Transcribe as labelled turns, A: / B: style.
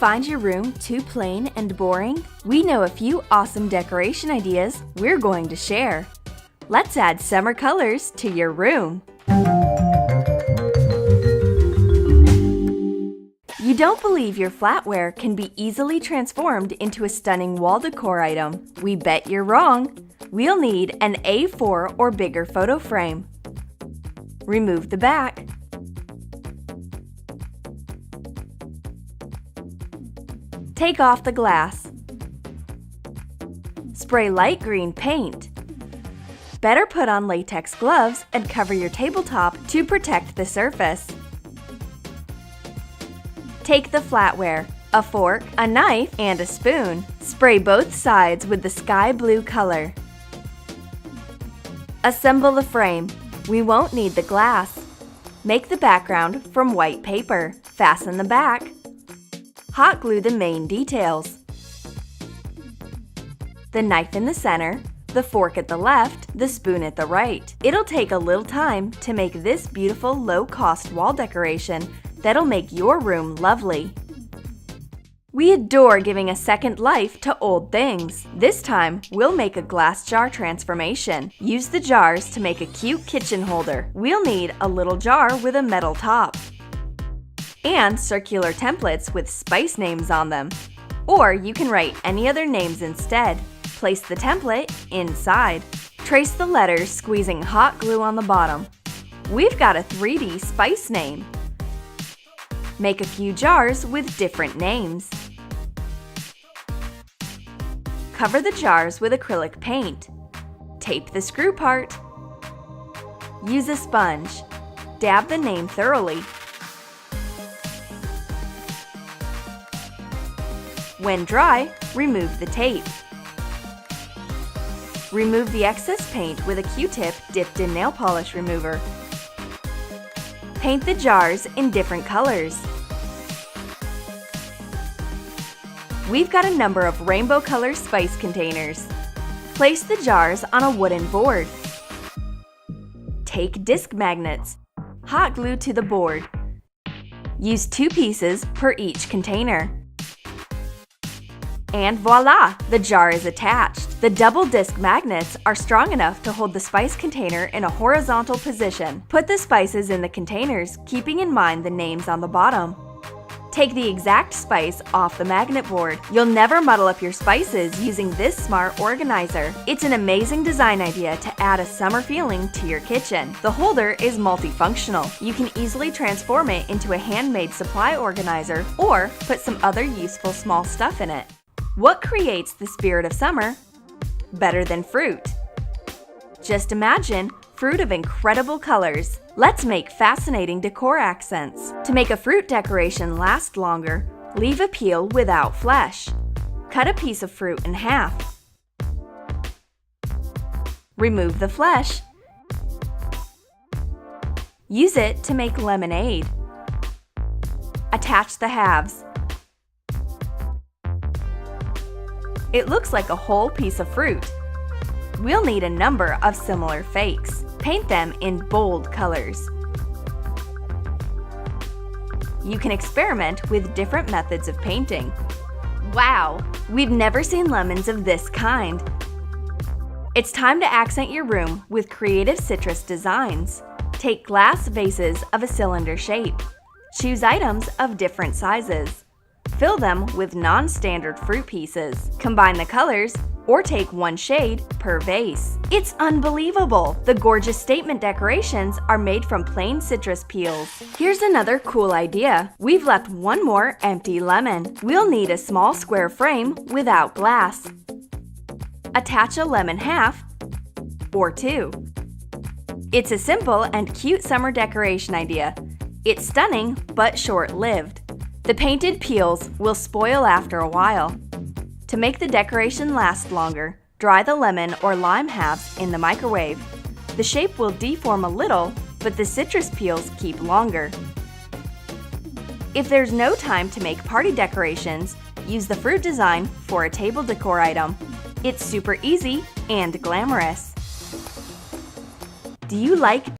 A: find your room too plain and boring? We know a few awesome decoration ideas we're going to share. Let's add summer colors to your room. You don't believe your flatware can be easily transformed into a stunning wall decor item? We bet you're wrong. We'll need an A4 or bigger photo frame. Remove the back. Take off the glass. Spray light green paint. Better put on latex gloves and cover your tabletop to protect the surface. Take the flatware, a fork, a knife, and a spoon. Spray both sides with the sky blue color. Assemble the frame. We won't need the glass. Make the background from white paper. Fasten the back. Hot glue the main details. The knife in the center, the fork at the left, the spoon at the right. It'll take a little time to make this beautiful low-cost wall decoration that'll make your room lovely. We adore giving a second life to old things. This time, we'll make a glass jar transformation. Use the jars to make a cute kitchen holder. We'll need a little jar with a metal top and circular templates with spice names on them. Or you can write any other names instead. Place the template inside. Trace the letters squeezing hot glue on the bottom. We've got a 3D spice name. Make a few jars with different names. Cover the jars with acrylic paint. Tape the screw part. Use a sponge. Dab the name thoroughly. When dry, remove the tape. Remove the excess paint with a Q-tip dipped in nail polish remover. Paint the jars in different colors. We've got a number of rainbow color spice containers. Place the jars on a wooden board. Take disc magnets. Hot glue to the board. Use 2 pieces per each container. And voila! The jar is attached. The double disc magnets are strong enough to hold the spice container in a horizontal position. Put the spices in the containers, keeping in mind the names on the bottom. Take the exact spice off the magnet board. You'll never muddle up your spices using this smart organizer. It's an amazing design idea to add a summer feeling to your kitchen. The holder is multifunctional. You can easily transform it into a handmade supply organizer or put some other useful small stuff in it. What creates the spirit of summer better than fruit? Just imagine fruit of incredible colors. Let's make fascinating decor accents. To make a fruit decoration last longer, leave a peel without flesh. Cut a piece of fruit in half. Remove the flesh. Use it to make lemonade. Attach the halves. It looks like a whole piece of fruit. We'll need a number of similar fakes. Paint them in bold colors. You can experiment with different methods of painting. Wow! We've never seen lemons of this kind. It's time to accent your room with creative citrus designs. Take glass vases of a cylinder shape. Choose items of different sizes. Fill them with non-standard fruit pieces. Combine the colors or take one shade per vase. It's unbelievable! The gorgeous statement decorations are made from plain citrus peels. Here's another cool idea. We've left one more empty lemon. We'll need a small square frame without glass. Attach a lemon half or 2. It's a simple and cute summer decoration idea. It's stunning but short-lived. The painted peels will spoil after a while. To make the decoration last longer, dry the lemon or lime halves in the microwave. The shape will deform a little, but the citrus peels keep longer. If there's no time to make party decorations, use the fruit design for a table decor item. It's super easy and glamorous. Do you like